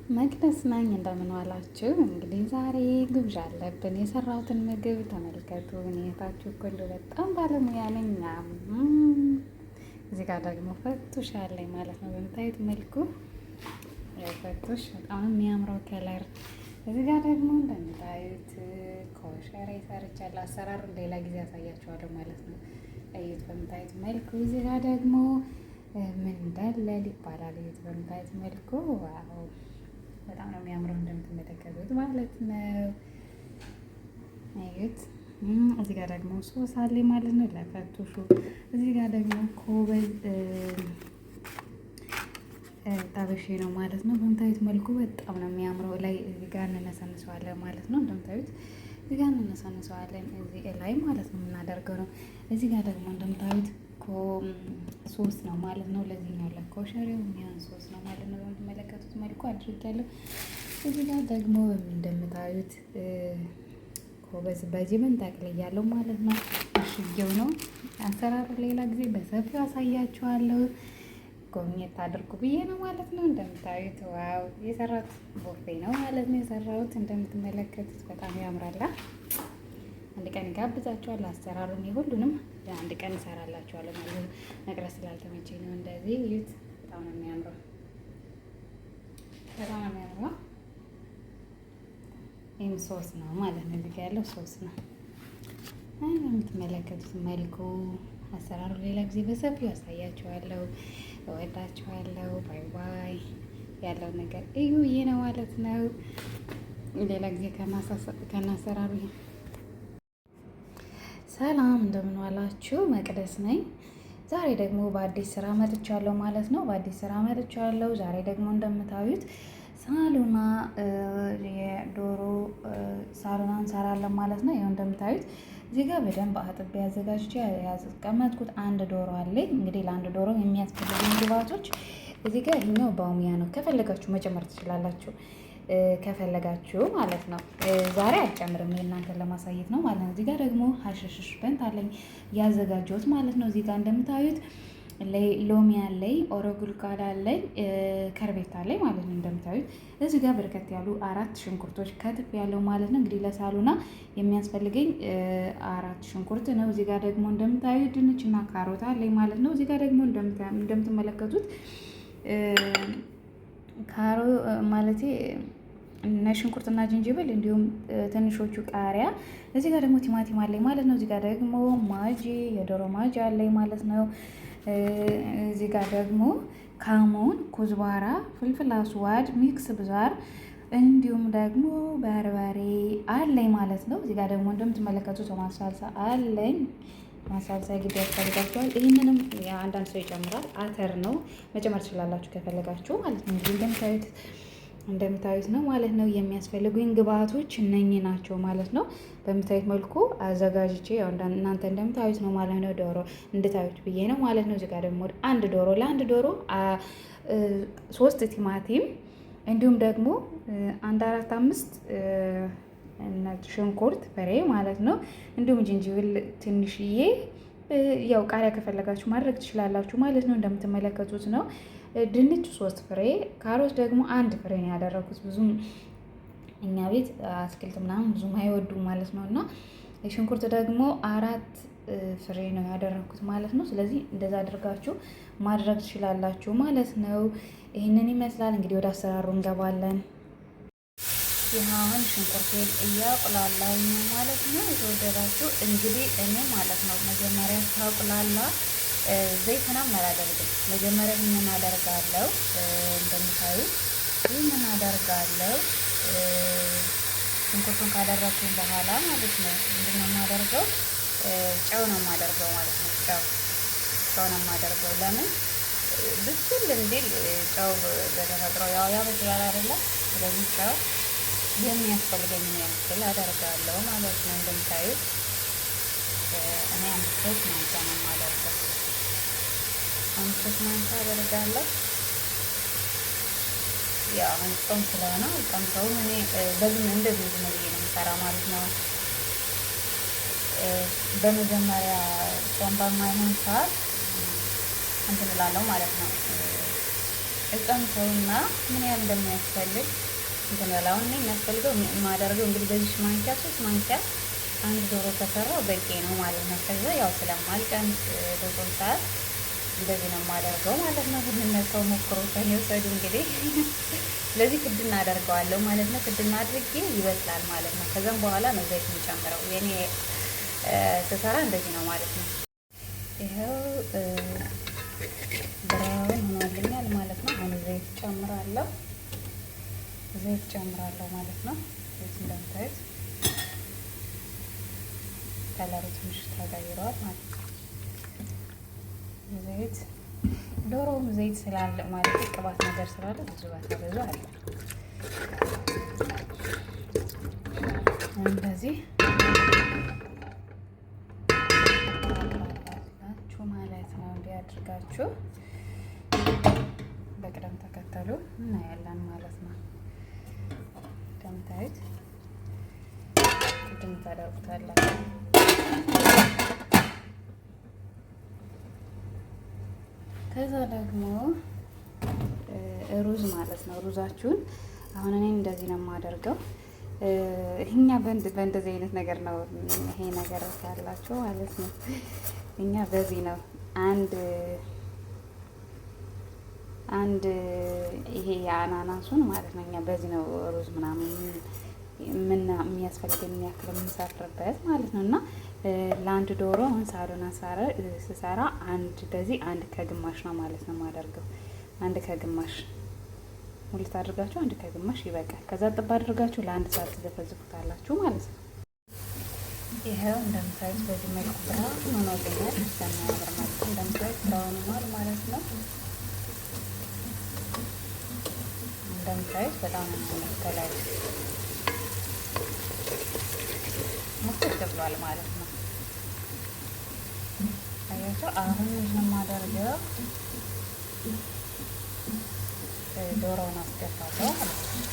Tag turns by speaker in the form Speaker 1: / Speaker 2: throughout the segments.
Speaker 1: መቅደስ ነኝ። እንደምን ዋላችሁ? እንግዲህ ዛሬ ግብዣ አለብን። የሰራሁትን ምግብ ተመልከቱ። እኔታችሁ ሁሉ በጣም ባለሙያ ነኝ። እዚህ ጋር ደግሞ ፈቱሽ አለኝ ማለት ነው። በምታዩት መልኩ ፈቱሽ በጣም የሚያምረው ከለር። እዚህ ጋር ደግሞ እንደምታዩት ኮሸሬ ሰርቻለሁ። አሰራሩን ሌላ ጊዜ ያሳያችኋለሁ ማለት ነው። እዩት በምታዩት መልኩ። እዚህ ጋር ደግሞ ምን እንደለል ይባላል። እዩት በምታዩት መልኩ። ዋው በጣም ነው የሚያምረው እንደምትመለከቱት ማለት ነው። እዩት። እዚህ ጋር ደግሞ ሶስ አለ ማለት ነው ለፈቱሹ። እዚህ ጋር ደግሞ ኮበዝ ጠበሼ ነው ማለት ነው። በምታዩት መልኩ በጣም ነው የሚያምረው። ላይ እዚህ ጋር እንነሰንሰዋለን ማለት ነው። እንደምታዩት እዚህ ጋር እንነሰንሰዋለን እዚህ ላይ ማለት ነው የምናደርገው ነው። እዚህ ጋር ደግሞ እንደምታዩት ሶስ ነው ማለት ነው። ለዚህኛው ለኮሸሬው የሚሆን ሶስ ነው ማለት ነው። በምትመለከቱት መልኩ አድርጌያለሁ። እዚህ ጋር ደግሞ እንደምታዩት ኮበዝ በጅብን ጠቅልያለሁ ማለት ነው። እሽጌው ነው። አሰራሩ ሌላ ጊዜ በሰፊው አሳያችኋለሁ። ጎብኘት አድርጉ ብዬ ነው ማለት ነው። እንደምታዩት ዋው የሰራሁት ቦፌ ነው ማለት ነው የሰራሁት። እንደምትመለከቱት በጣም ያምራል። አንድ ቀን ጋብዛችኋለሁ። አሰራሩን ሁሉንም አንድ ቀን እሰራላችኋለሁ ማለት ነው። መቅረስ ስላልተመቸኝ ነው እንደዚህ። እዩት በጣም ነው የሚያምረው። በጣም ነው የሚያምረው። ይህም ሶስ ነው ማለት ነው። እዚህ ያለው ሶስ ነው የምትመለከቱት መልኩ። አሰራሩ ሌላ ጊዜ በሰፊው ያሳያችኋለሁ። እወዳችኋለሁ። ባይ ባይ። ያለው ነገር እዩ ይሄ ነው ማለት ነው። ሌላ ጊዜ ከናሰራሩ ሰላም እንደምን ዋላችሁ? መቅደስ ነኝ። ዛሬ ደግሞ በአዲስ ስራ መጥቻለሁ ማለት ነው። በአዲስ ስራ መጥቻለሁ። ዛሬ ደግሞ እንደምታዩት ሳሉና የዶሮ ሳሉና እንሰራለን ማለት ነው። ይኸው እንደምታዩት እዚህ ጋር በደንብ አጥቤ አዘጋጅቼ ያስቀመጥኩት አንድ ዶሮ አለኝ። እንግዲህ ለአንድ ዶሮ የሚያስፈልጉ ግብአቶች እዚህ ጋር ይሄኛው ባውሚያ ነው። ከፈለጋችሁ መጨመር ትችላላችሁ፣ ከፈለጋችሁ ማለት ነው። ዛሬ አልጨምርም፣ እናንተን ለማሳየት ነው ማለት ነው። እዚህ ጋር ደግሞ ሀሽሽሽ በንት አለኝ ያዘጋጀሁት ማለት ነው። እዚህ ጋር እንደምታዩት ሎሚ አለኝ፣ ኦሮጉልቃዳ አለኝ፣ ከርቤታ አለኝ ማለት ነው። እንደምታዩት እዚህ ጋር በርከት ያሉ 4 ሽንኩርቶች ከትፍ ያለው ማለት ነው። እንግዲህ ለሳሉና የሚያስፈልገኝ 4 ሽንኩርት ነው። እዚህ ጋር ደግሞ እንደምታዩት ድንችና ካሮት አለኝ ማለት ነው። እዚህ ጋር ደግሞ እንደምትመለከቱት ካሮ ማለቴ ነጭ ሽንኩርትና ዝንጅብል እንዲሁም ትንሾቹ ቃሪያ። እዚህ ጋር ደግሞ ቲማቲም አለኝ ማለት ነው። እዚህ ጋር ደግሞ ማጂ የዶሮ ማጂ አለኝ ማለት ነው። እዚህ ጋር ደግሞ ካሞን፣ ኩዝባራ፣ ፍልፍል አስዋድ፣ ሚክስ ብዛር እንዲሁም ደግሞ በርበሬ አለኝ ማለት ነው። እዚህ ጋር ደግሞ እንደምትመለከቱት ቶማት ሳልሳ አለኝ። ማሳልሳ ግድ ያስፈልጋችኋል። ይህንንም አንዳንድ ሰው ይጨምራል። አተር ነው መጨመር ትችላላችሁ ከፈለጋችሁ ማለት ነው። እንግዲህ እንደምታዩት ነው ማለት ነው። የሚያስፈልጉኝ ግብአቶች እነኚህ ናቸው ማለት ነው። በምታዩት መልኩ አዘጋጅቼ ያው እናንተ እንደምታዩት ነው ማለት ነው። ዶሮ እንድታዩት ብዬ ነው ማለት ነው። እዚህ ጋር ደግሞ ለአንድ ዶሮ 3 ቲማቲም እንዲሁም ደግሞ 4-5 ሽንኩርት ፍሬ ማለት ነው። እንዲሁም ዝንጅብል ትንሽዬ፣ ያው ቃሪያ ከፈለጋችሁ ማድረግ ትችላላችሁ ማለት ነው። እንደምትመለከቱት ነው። ድንች 3 ፍሬ፣ ካሮት ደግሞ 1 ፍሬ ነው ያደረኩት። ብዙም እኛ ቤት አትክልት ምናምን ብዙም አይወዱም ማለት ነው። እና ሽንኩርት ደግሞ 4 ፍሬ ነው ያደረኩት ማለት ነው። ስለዚህ እንደዛ አድርጋችሁ ማድረግ ትችላላችሁ ማለት ነው። ይህንን ይመስላል። እንግዲህ ወደ አሰራሩ እንገባለን። ይህን ሽንኩርቴን እያቁላላኝ ማለት ነው። የተወደዳችሁ እንግዲህ እኔ ማለት ነው መጀመሪያ ታቁላላ ዘይት ምናምን አላደርግም። መጀመሪያ ይህንን አደርጋለሁ። እንደምታዩት ይህንን አደርጋለሁ። ሽንኩርቱን ካደረግኩኝ በኋላ ማለት ነው ምንድን ነው የማደርገው? ጨው ነው የማደርገው ማለት ነው። ጨው ነው የማደርገው። ለምን ብስል እንዲል ጨው በተፈጥሮ ያው ያበስላል አይደለ? ስለዚህ ጨው የሚያስፈልገኝ ያክል አደርጋለሁ ማለት ነው። እንደምታዩት እኔ 5 ማንኪያ ነው የማደርገው። 5 ማንኪያ አደርጋለሁ። ያው አሁን ጾም ስለሆነ ጾም እኔ በዚህ እንደዚህ ነው ብዬ ነው የምሰራ ማለት ነው። በመጀመሪያ ጾም በማይሆን ሰዓት እንትን እላለሁ ማለት ነው። እቀምሰውና ምን ያህል እንደሚያስፈልግ እንትን ያላውን እኔ የሚያስፈልገው የማደርገው እንግዲህ በዚህ ማንኪያ 3 ማንኪያ አንድ ዶሮ ከሰራው በቂ ነው ማለት ነው። ከዛ ያው ስለማልቀምስ ብዙም ሰዓት እንደዚህ ነው የማደርገው ማለት ነው። ሁሉንም ሰው ሞክሮ ከሚወሰዱ እንግዲህ ስለዚህ ክድና አደርገዋለሁ ማለት ነው። ክድና አድርጌ ይበስላል ማለት ነው። ከዛም በኋላ ነው ዘይት የሚጨምረው። የኔ ስሰራ እንደዚህ ነው ማለት ነው። ይኸው ብራውን ሆኖልኛል ማለት ነው። አሁን ዘይት ጨምራለሁ ማለት ነው። ዘይት እንደምታዩት ከለሩ ትንሽ ተቀይሯል ማለት ነው። ዘይት ዶሮውም ዘይት ስላለ ማለት ቅባት ነገር ስላለ ብዙ ባታበዙ አለ እንደዚህ ናችሁ ማለት ነው። እንዲህ አድርጋችሁ በቅደም ተከተሉ እናያለን ማለት ነው። እንደምታዩት ቅድም ታደርጉታላችሁ። ከዛ ደግሞ ሩዝ ማለት ነው። ሩዛችሁን አሁን እኔ እንደዚህ ነው የማደርገው። እኛ በእንደዚህ አይነት ነገር ነው ይሄ ነገር ያላችሁ ማለት ነው። እኛ በዚህ ነው አንድ ይሄ የአናናሱን ማለት ነው። እኛ በዚህ ነው ሩዝ ምናምን የሚያስፈልገን የሚያክል የምንሰፍርበት ማለት ነው። እና ለአንድ ዶሮ አሁን ሳሎና ስሰራ አንድ ከግማሽ ነው ማለት ነው የማደርገው። አንድ ከግማሽ ሙልት አድርጋችሁ አንድ ከግማሽ ይበቃል። ከዛ ጥብ አድርጋችሁ ለአንድ ሰዓት ትዘፈዝፉታላችሁ ማለት ነው። ይሄው እንደምታዩት በዚህ መልኩ ብራውን ሆኖልኛል። በሚያምር መልኩ እንደምታዩት ብራውን ሆኗል ማለት ነው። እንደምታዩት በጣም ነው ከላይ ሙክት ብሏል ማለት ነው። አያችሁ አሁን ምንድን ነው የማደርገው? ዶሮውን አስገባለሁ ማለት ነው።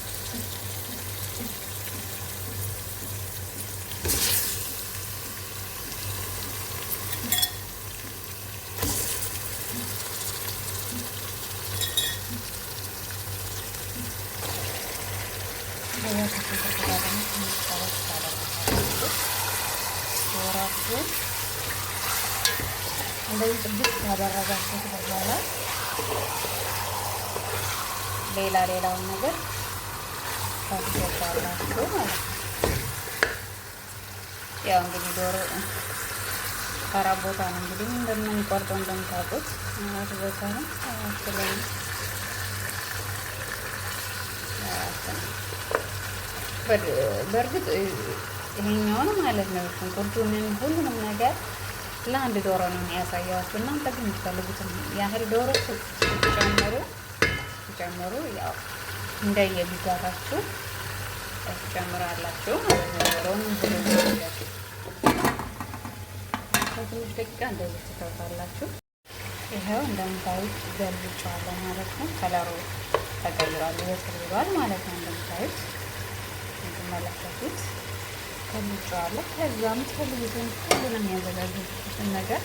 Speaker 1: ዶሮአችሁን እንደዚህ ጥብስ ያደረጋችሁት በኋላ ሌላውን ነገር ታስገባላችሁ ማለት ነው። ያው እንግዲህ ዶሮ ተራ ቦታ ነው እንግዲህ እንደምንቆርጠው እንደምታውቁት ማለት ቦታ ነው። በእርግጥ ይሄኛውን ማለት ነው ሽንኩርቱንም ሁሉንም ነገር ለአንድ ዶሮ ነው ያሳየዋችሁ። እናንተ ግን የምትፈልጉትን ያህል ዶሮ ጨምሩ ያው እንደየቢዛታችሁ ጨምራላችሁ ማለት ነው። ዶሮውን ትንሽ ደቂቃ እንደዚህ ትተውታላችሁ። ይኸው እንደምታዩት ገልብጫዋለሁ ማለት ነው። ከለሩ ተቀይሯል፣ ይበስል ማለት ነው። እንደምታዩት የምትመለከቱት ገልብጫዋለሁ። ከዛ የምትፈልጉትን ሁሉንም ያዘጋጁትን ነገር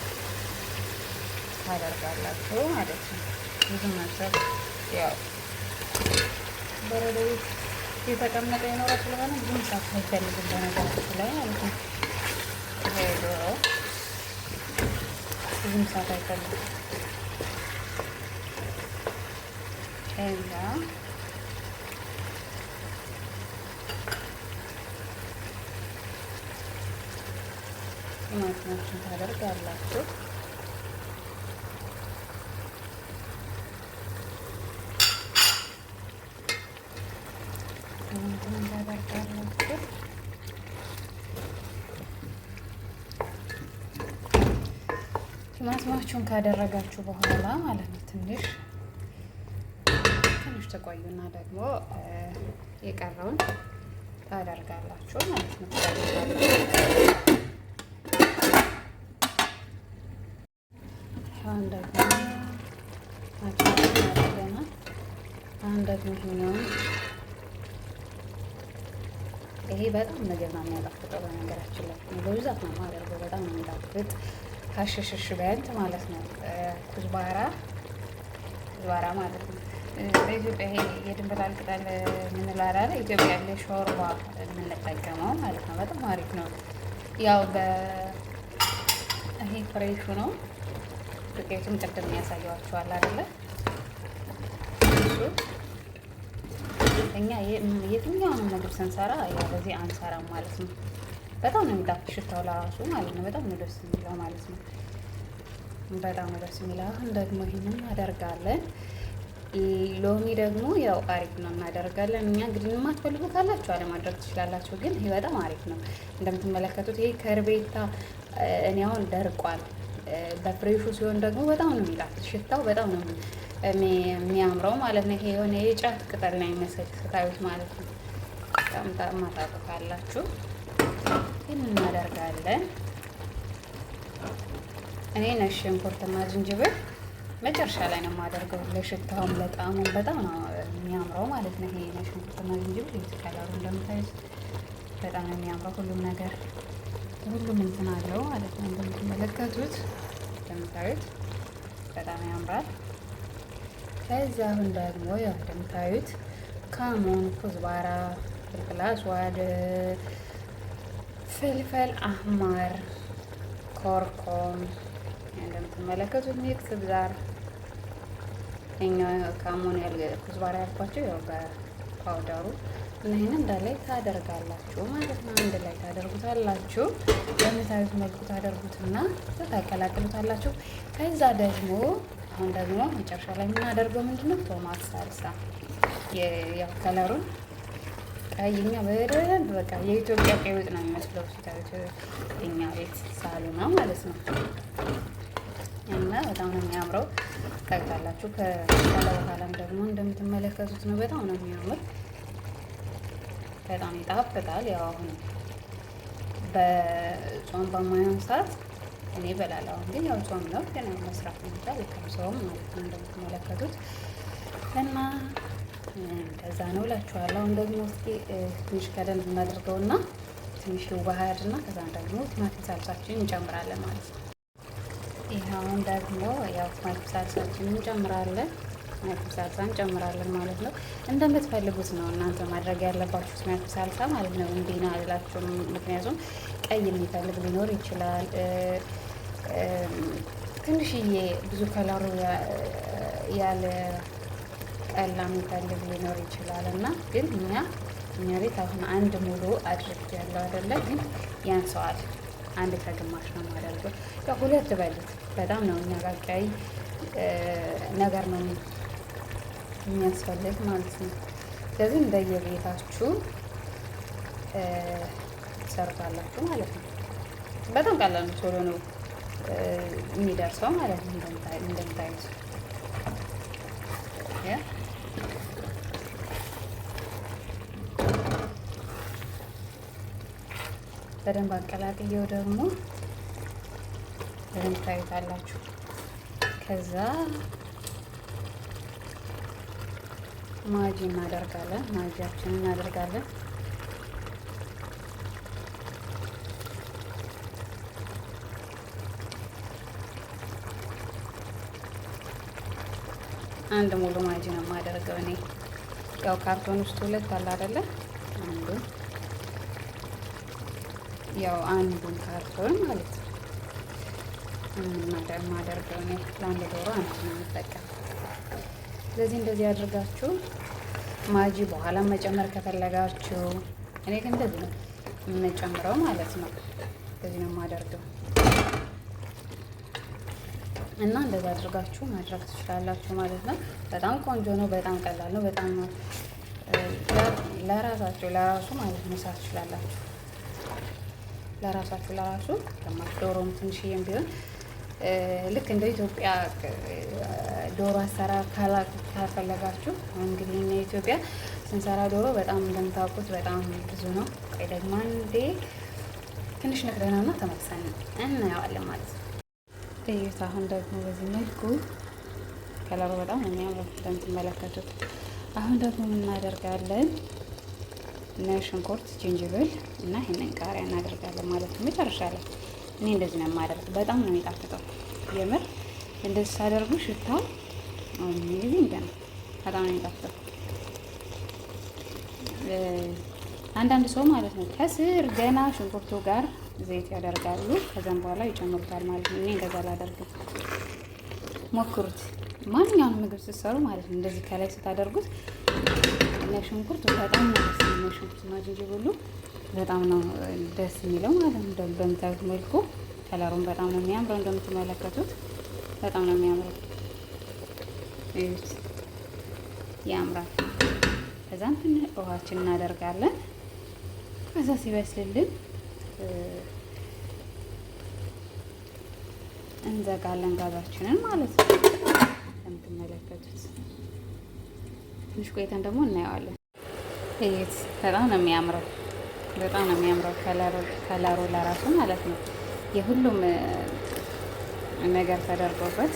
Speaker 1: ታደርጋላችሁ ማለት ነው። ብዙ ማሰብ ያው በረዶ የተቀመጠ የኖረ ስለሆነ ብዙም ሰዓት አይፈልግም በነገራችን ላይ ማለት ነው። ይሄ ዶሮ ብዙም ሰዓት አይፈልግም። ከዛ ቲማቲሞችን ታደርጋላችሁ። ቲማቲማችሁን ካደረጋችሁ በኋላ ማለት ነው ትንሽ ተቆዩና ደግሞ የቀረውን ታደርጋላችሁ ማለት ነው። አሁን ደግሞ ይሄኛውን ይሄ በጣም ምግብ ነው የሚያጣፍጠው። በነገራችን ላይ በብዛት ነው የማደርገው። በጣም ነው የሚጣፍጥ። ሀሽሽሽ ቢያንት ማለት ነው ኩዝባራ ማለት ነው። በኢትዮጵያ ይሄ የድንብላል ቅጠል የምንለው አይደለ? ኢትዮጵያ ያለ ሾርባ የምንጠቀመው ማለት ነው። በጣም አሪፍ ነው። ያው ይሄ ፍሬሹ ነው። ዱቄቱም ቅድም ያሳየዋችኋል አይደለ? እሱ እኛ የትኛውንም ምግብ ስንሰራ ያው በዚህ አንሰራም ማለት ነው። በጣም ነው የሚጣፍጥ ሽታው ለራሱ ማለት ነው። በጣም ነው ደስ የሚለው ማለት ነው። በጣም ነው ደስ የሚለው። አሁን ደግሞ ይሄንን እናደርጋለን። ሎሚ ደግሞ ያው አሪፍ ነው እናደርጋለን። እኛ እንግዲህ የማትፈልጉ ካላችሁ አለማድረግ ትችላላችሁ፣ ግን ይሄ በጣም አሪፍ ነው። እንደምትመለከቱት ይሄ ከርቤታ እኔ አሁን ደርቋል። በፍሬሹ ሲሆን ደግሞ በጣም ነው የሚጣፍጥ ሽታው በጣም ነው የሚያምረው ማለት ነው። ይሄ የሆነ የጫት ቅጠል ነው የሚመስል ስታዩት ማለት ነው። በጣም ታማታቁታላችሁ። ይህን እናደርጋለን። እኔ ነጭ ሽንኩርትና ዝንጅብል መጨረሻ ላይ ነው የማደርገው። ለሽታውም ለጣዕሙም በጣም ነው የሚያምረው ማለት ነው። ይሄ ነጭ ሽንኩርትና ዝንጅብል ከለሩ እንደምታዩት በጣም ነው የሚያምረው። ሁሉም ነገር ሁሉም እንትን አለው ማለት ነው። እንደምትመለከቱት እንደምታዩት በጣም ያምራል። ከዛ አሁን ደግሞ ያው እንደምታዩት ካሞን፣ ኩዝባራ፣ ፍልፍል አስዋድ፣ ፍልፍል አህማር፣ ኮርኮም እንደምትመለከቱት ሚክስ ብዛር እኛ ካሞን ኩዝባራ ያልኳቸው ያው በፓውደሩ እና ይሄንን እንዳለ ታደርጋላችሁ ማለት ነው። አንድ ላይ ታደርጉታላችሁ። በምታዩት መልኩ ታደርጉትና ታቀላቅሉታላችሁ። ከዛ ደግሞ አሁን ደግሞ መጨረሻ ላይ የምናደርገው ምንድነው? ቶማት ሳልሳ ያው ከለሩን ቀይኛ በደንብ በቃ የኢትዮጵያ ቀይ ወጥ ነው የሚመስለው ሲታዩት እኛ ቤት ሳሉና ማለት ነው። እና በጣም ነው የሚያምረው ታውቃላችሁ። ከኋላ በኋላም ደግሞ እንደምትመለከቱት ነው። በጣም ነው የሚያምር፣ በጣም ይጣፍጣል። ያው አሁን በጾም በማይሆን ሰዓት እኔ እበላለሁ። አሁን ግን ያው ጾም ነው፣ ግን መስራት ይቻላል ከሰውም ማለት ነው እንደምትመለከቱት እና እንደዛ ነው እላችኋለሁ። አሁን ደግሞ እስኪ ትንሽ ከደን እናድርገውና ትንሽ ውሃድና ከዛ ደግሞ ቲማቲም ሳልሳችን እንጨምራለን ማለት ነው። ይሄ አሁን ደግሞ ያው ቲማቲም ሳልሳችን እንጨምራለን። ቲማቲም ሳልሳ እንጨምራለን ማለት ነው። እንደምትፈልጉት ነው እናንተ ማድረግ ያለባችሁ ቲማቲም ሳልሳ ማለት ነው። እንዲህ ነው አላችሁም። ምክንያቱም ቀይ የሚፈልግ ሊኖር ይችላል። ትንሽዬ ብዙ ከለሩ ያለ ቀላ የሚፈልግ ሊኖር ይችላል። እና ግን እኛ ቤት አሁን አንድ ሙሉ አድርግ ያለው አይደለ፣ ግን ያንሰዋል። አንድ ከግማሽ ነው የማደርገው። ያው ሁለት በሉት በጣም ነው እኛ ጋር ቀይ ነገር ነው የሚያስፈልግ ማለት ነው። ስለዚህ እንደየቤታችሁ ትሰርታላችሁ ማለት ነው። በጣም ቀላል ነው፣ ቶሎ ነው የሚደርሰው ማለት ነው። እንደምታዩት በደንብ አቀላቅየው ደግሞ በደንብ ታዩታላችሁ። ከዛ ማጂ እናደርጋለን። ማጂያችንን እናደርጋለን። አንድ ሙሉ ማጂ ነው የማደርገው እኔ። ያው ካርቶን ውስጥ ሁለት አለ አይደለ? አንዱን ያው አንዱን ካርቶን ማለት ነው የማደርገው እኔ። ለአንድ ዶሮ አንድ ነው የምጠቀም። ስለዚህ እንደዚህ አድርጋችሁ ማጂ በኋላ መጨመር ከፈለጋችሁ፣ እኔ ግን እንደዚህ ነው የምንጨምረው ማለት ነው። እንደዚህ ነው የማደርገው እና እንደዛ አድርጋችሁ ማድረግ ትችላላችሁ ማለት ነው። በጣም ቆንጆ ነው። በጣም ቀላል ነው። በጣም ለራሳችሁ ለራሱ ማለት ነው መስራት ትችላላችሁ። ለራሱ ግማሽ ዶሮም ትንሽዬም ቢሆን ልክ እንደ ኢትዮጵያ ዶሮ አሰራር ካልፈለጋችሁ፣ እንግዲህ እኛ ኢትዮጵያ ስንሰራ ዶሮ በጣም እንደምታውቁት በጣም ብዙ ነው። ቆይ ደግሞ አንዴ ትንሽ ነግረናና ተመልሰን እናየዋለን ማለት ነው። እዩት። አሁን ደግሞ በዚህ መልኩ ከለሩ በጣም ነው የሚያምረው እንደምትመለከቱት። አሁን ደግሞ እናደርጋለን ነጭ ሽንኩርት፣ ዝንጅብል እና ይሄንን ቃሪያ እናደርጋለን ማለት ነው መጨረሻ ላይ። እኔ እንደዚህ ነው የማደርገው። በጣም ነው የሚጣፍጠው የምር። እንደዚህ ሳደርጉ ሽታው አሜዚንግ ነው። በጣም ነው የሚጣፍጠው። አንዳንድ ሰው ማለት ነው ከስር ገና ሽንኩርቱ ጋር ዘይት ያደርጋሉ፣ ከዛም በኋላ ይጨምሩታል ማለት ነው። እኔ እንደዛ አላደርግም። ሞክሩት፣ ማንኛውንም ምግብ ስትሰሩ ማለት ነው። እንደዚህ ከላይ ስታደርጉት እና ሽንኩርት በጣም ነው ደስ የሚለው። ሽንኩርትና ዝንጅብሉ በጣም ነው ደስ የሚለው ማለት ነው። በምታዩት መልኩ ከለሩን በጣም ነው የሚያምረው። እንደምትመለከቱት በጣም ነው የሚያምረው። እዩት፣ ያምራል። ከዛም ትንሽ ውሃችን እናደርጋለን። ከዛ ሲበስልልን እንዘጋለን ጋዛችንን ማለት ነው። እንደምትመለከቱት ትንሽ ቆይተን ደግሞ እናየዋለን። እዩት፣ በጣም ነው የሚያምረው። በጣም ነው የሚያምረው ከለሩ ለራሱ ማለት ነው። የሁሉም ነገር ተደርጎበት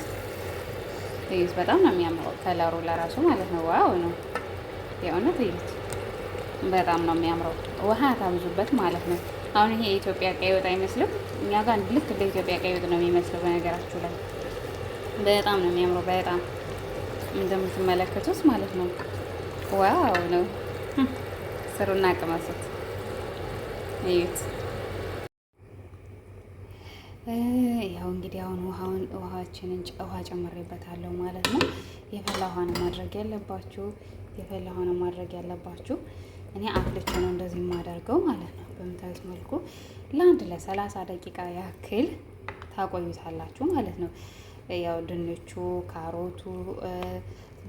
Speaker 1: እዩት፣ በጣም ነው የሚያምረው ከለሩ ለራሱ ማለት ነው። ዋው ነው የእውነት እዩት፣ በጣም ነው የሚያምረው። ውሃ ታብዙበት ማለት ነው። አሁን ይሄ የኢትዮጵያ ቀይ ወጥ አይመስልም። እኛ ጋር ልክ እንደ ኢትዮጵያ ቀይ ወጥ ነው የሚመስለው። በነገራችሁ ላይ በጣም ነው የሚያምረው። በጣም እንደምትመለከቱት ማለት ነው። ዋው ነው። ስሩና ቅመሱት፣ እዩት። ያው እንግዲህ አሁን ውሃችንን ውሃ ጨምሬበታለሁ ማለት ነው። የፈላ ውሃ ነው ማድረግ ያለባችሁ። የፈላ ውሃ ነው ማድረግ ያለባችሁ። እኔ አፍልቼ ነው እንደዚህ የማደርገው ማለት ነው። በምታዩት መልኩ ለአንድ ለ30 ደቂቃ ያክል ታቆዩታላችሁ ማለት ነው። ያው ድንቹ፣ ካሮቱ፣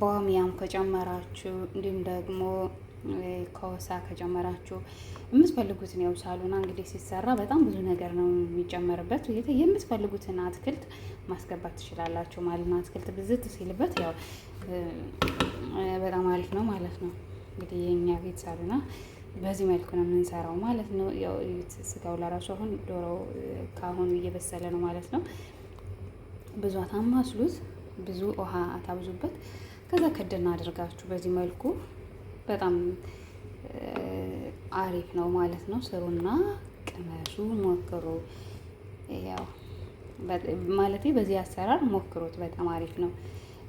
Speaker 1: ባሚያም ከጨመራችሁ እንዲሁም ደግሞ ከወሳ ከጨመራችሁ የምትፈልጉትን ያው ሳሉና እንግዲህ ሲሰራ በጣም ብዙ ነገር ነው የሚጨመርበት። የምትፈልጉትን አትክልት ማስገባት ትችላላችሁ ማለት ነው። አትክልት ብዝት ሲልበት ያው በጣም አሪፍ ነው ማለት ነው። እንግዲህ የኛ ቤት ሳሉና በዚህ መልኩ ነው የምንሰራው ማለት ነው። ያው ስጋው ለራሱ አሁን ዶሮ ካሁን እየበሰለ ነው ማለት ነው። ብዙ አታማስሉት፣ ብዙ ውሃ አታብዙበት። ከዛ ክድና አድርጋችሁ በዚህ መልኩ በጣም አሪፍ ነው ማለት ነው። ስሩና ቅመሱ፣ ሞክሩ። ያው ማለቴ በዚህ አሰራር ሞክሩት፣ በጣም አሪፍ ነው።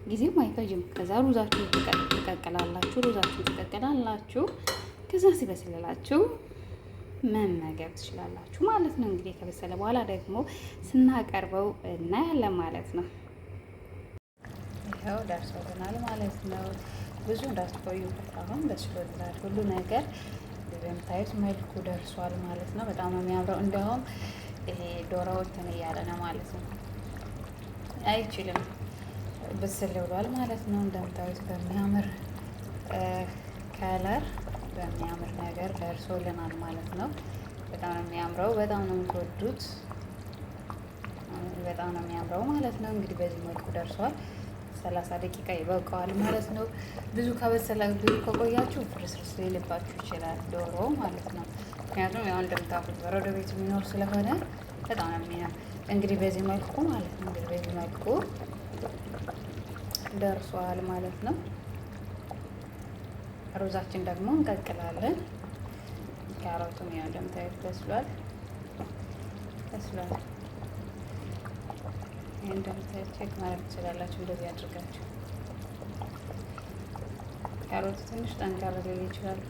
Speaker 1: ጊዜም አይፈጅም። ከዛ ሩዛችሁን ትቀቅላላችሁ። ከዛ ሲበስልላችሁ መመገብ ትችላላችሁ ማለት ነው። እንግዲህ ከበሰለ በኋላ ደግሞ ስናቀርበው እናያለን ማለት ነው። ይኸው ደርሶልናል ማለት ነው። ብዙ እንዳትቆዩበት፣ አሁን በስሎልናል ሁሉ ነገር በምታዩት መልኩ ደርሷል ማለት ነው። በጣም ነው የሚያምረው። እንዲያውም ይሄ ዶሮው እንትን እያለ ነው ማለት ነው። አይችልም፣ ብስል ብሏል ማለት ነው። እንደምታዩት በሚያምር ከለር በሚያምር ነገር ደርሶልናል ማለት ነው። በጣም ነው የሚያምረው። በጣም ነው የምትወዱት። በጣም ነው የሚያምረው ማለት ነው። እንግዲህ በዚህ መልኩ ደርሷል። 30 ደቂቃ ይበቃዋል ማለት ነው። ብዙ ከበሰለ ብዙ ከቆያችሁ ፍርስርስ ሊልባችሁ ይችላል ዶሮ ማለት ነው። ምክንያቱም ያው እንደምታውቁት በረዶ ቤት የሚኖር ስለሆነ በጣም ነው የሚያምር። እንግዲህ በዚህ መልኩ ማለት ነው። እንግዲህ በዚህ መልኩ ደርሷል ማለት ነው። ሩዛችን ደግሞ እንቀቅላለን። ካሮቱም ያው እንደምታዩት በስሏል። ይሄን እንደምታዩት ቼክ ማድረግ ትችላላችሁ። እንደዚህ አድርጋችሁ ካሮቱ ትንሽ ጠንከር ሊል ይችላል።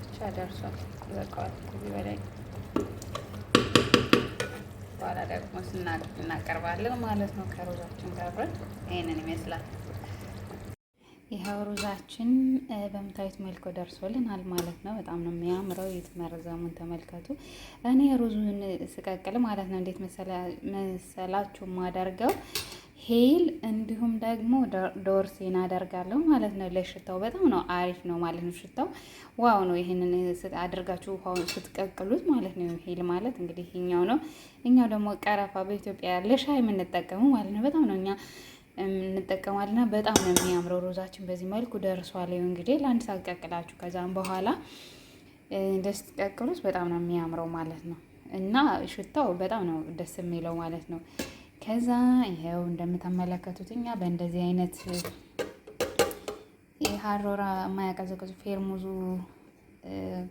Speaker 1: ብቻ ደርሷል፣ ይበቃዋል። ከዚህ በላይ በኋላ ደግሞ እናቀርባለን ማለት ነው። ከሩዛችን ጋር አብረን ይሄንን ይመስላል። ይኸው ሩዛችን በምታዩት መልኩ ደርሶልናል ማለት ነው። በጣም ነው የሚያምረው። የተመረዘሙን ተመልከቱ። እኔ ሩዙን ስቀቅል ማለት ነው እንዴት መሰላችሁ ማደርገው ሄል እንዲሁም ደግሞ ዶርሴን አደርጋለሁ ማለት ነው። ለሽታው በጣም ነው አሪፍ ነው ማለት ነው። ሽታው ዋው ነው። ይሄንን አድርጋችሁ ውሃውን ስትቀቅሉት ማለት ነው። ሄል ማለት እንግዲህ ይሄኛው ነው። እኛው ደግሞ ቀረፋ በኢትዮጵያ ለሻይ የምንጠቀመው ማለት ነው። በጣም ነው እኛ እንጠቀማልና በጣም ነው የሚያምረው። ሩዛችን በዚህ መልኩ ደርሷል። እንግዲህ ለአንድ ሰዓት ቀቅላችሁ ከዛም በኋላ እንደዚህ ስትቀቅሉት በጣም ነው የሚያምረው ማለት ነው። እና ሽታው በጣም ነው ደስ የሚለው ማለት ነው። ከዛ ይሄው እንደምትመለከቱት እኛ በእንደዚህ አይነት የሀሮራ የማያቀዘቅዙ ፌርሙዙ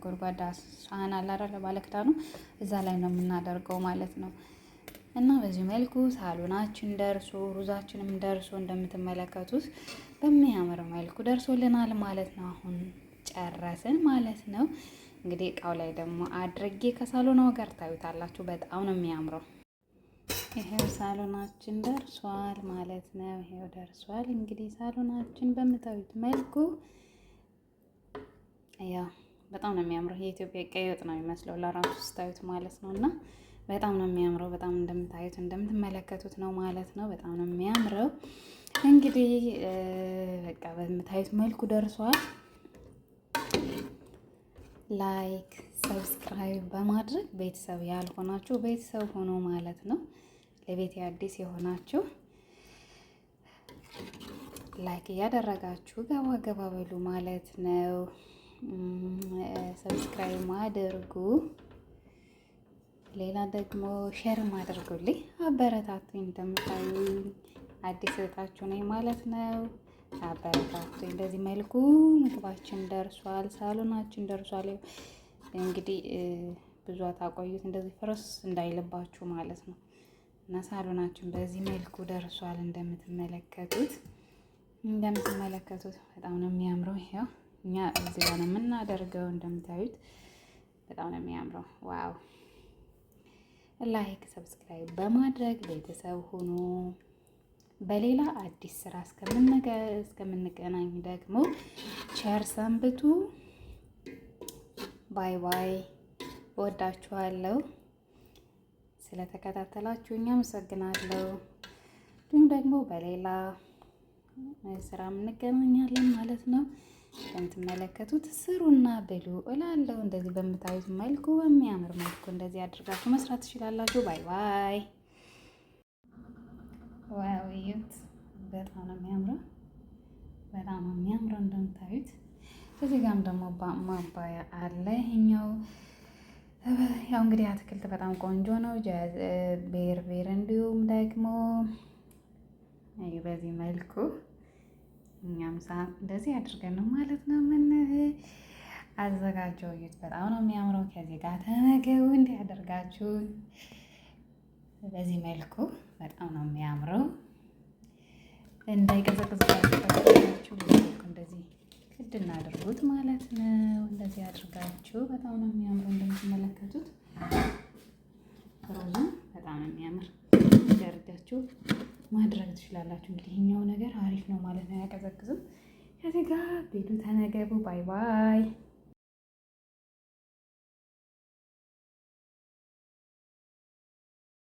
Speaker 1: ጎድጓዳ ሳህን አለ አይደል፣ ባለክዳኑ እዛ ላይ ነው የምናደርገው ማለት ነው። እና በዚህ መልኩ ሳሎናችን ደርሶ ሩዛችንም ደርሶ እንደምትመለከቱት በሚያምር መልኩ ደርሶልናል ማለት ነው። አሁን ጨረስን ማለት ነው። እንግዲህ እቃው ላይ ደግሞ አድርጌ ከሳሎናው ጋር ታዩታላችሁ። በጣም ነው የሚያምረው። ይሄው ሳሎናችን ደርሷል ማለት ነው። ይሄው ደርሷል። እንግዲህ ሳሎናችን በምታዩት መልኩ ያው በጣም ነው የሚያምረው። የኢትዮጵያ ቀይ ወጥ ነው የሚመስለው ለራሱ ስታዩት ማለት ነው። እና በጣም ነው የሚያምረው። በጣም እንደምታዩት እንደምትመለከቱት ነው ማለት ነው። በጣም ነው የሚያምረው። እንግዲህ በቃ በምታዩት መልኩ ደርሷል። ላይክ ሰብስክራይብ በማድረግ ቤተሰብ ያልሆናችሁ ቤተሰብ ሆኖ ማለት ነው። ለቤት አዲስ የሆናችሁ ላይክ እያደረጋችሁ ገባ ገባ በሉ ማለት ነው። ሰብስክራይብ አድርጉ። ሌላ ደግሞ ሼርም አድርጉልኝ፣ አበረታቱኝ። እንደምታዩኝ አዲስ እህታችሁ ነኝ ማለት ነው። አበረታቱኝ። በዚህ መልኩ ምግባችን ደርሷል፣ ሳሎናችን ደርሷል። እንግዲህ ብዙ አታቆዩት እንደዚህ ፍረስ እንዳይልባችሁ ማለት ነው። እና ሳሎናችን በዚህ መልኩ ደርሷል። እንደምትመለከቱት በጣም ነው የሚያምረው። ይሄው እኛ እዚህ ጋር ነው የምናደርገው። እንደምታዩት በጣም ነው የሚያምረው። ዋው! ላይክ ሰብስክራይብ በማድረግ ቤተሰብ ሁኑ። በሌላ አዲስ ስራ እስከምንገናኝ ደግሞ ቸር ሰንብቱ። ባይ ባይ። እወዳችኋለሁ። ስለተከታተላችሁኝ አመሰግናለሁ። እንዲሁም ደግሞ በሌላ ስራ እንገናኛለን ማለት ነው። እንደምትመለከቱት ስሩና ብሉ እላለሁ። እንደዚህ በምታዩት መልኩ በሚያምር መልኩ እንደዚህ አድርጋችሁ መስራት ትችላላችሁ። ባይ ባይ። ዋው! እዩት፣ በጣም ነው የሚያምረው። በጣም ነው የሚያምረው እንደምታዩት። እዚህ ጋርም ደግሞ ማባያ አለ። ይሄኛው ያው እንግዲህ አትክልት በጣም ቆንጆ ነው። ቤር እንዲሁም ደግሞ በዚህ መልኩ እኛም ሰዓት እንደዚህ አድርገን ነው ማለት ነው ምን አዘጋጀው። እዩት፣ በጣም ነው የሚያምረው። ከዚህ ጋር ተመገቡ እንዲህ አደርጋችሁ። በዚህ መልኩ በጣም ነው የሚያምረው። እንዳይቀዘቅዝባችሁ እንደዚህ ክድ እናድርጉት ማለት ነው። እንደዚህ አድርጋችሁ በጣም ነው የሚያምረው። እንደምትመለከቱት ሮዙም በጣም ነው የሚያምር አድርጋችሁ ማድረግ ትችላላችሁ። እንግዲህ ይሄኛው ነገር አሪፍ ነው ማለት ነው፣ አያቀዘቅዝም። ከዚህ ጋር ቤቱ ተመገቡ። ባይ ባይ።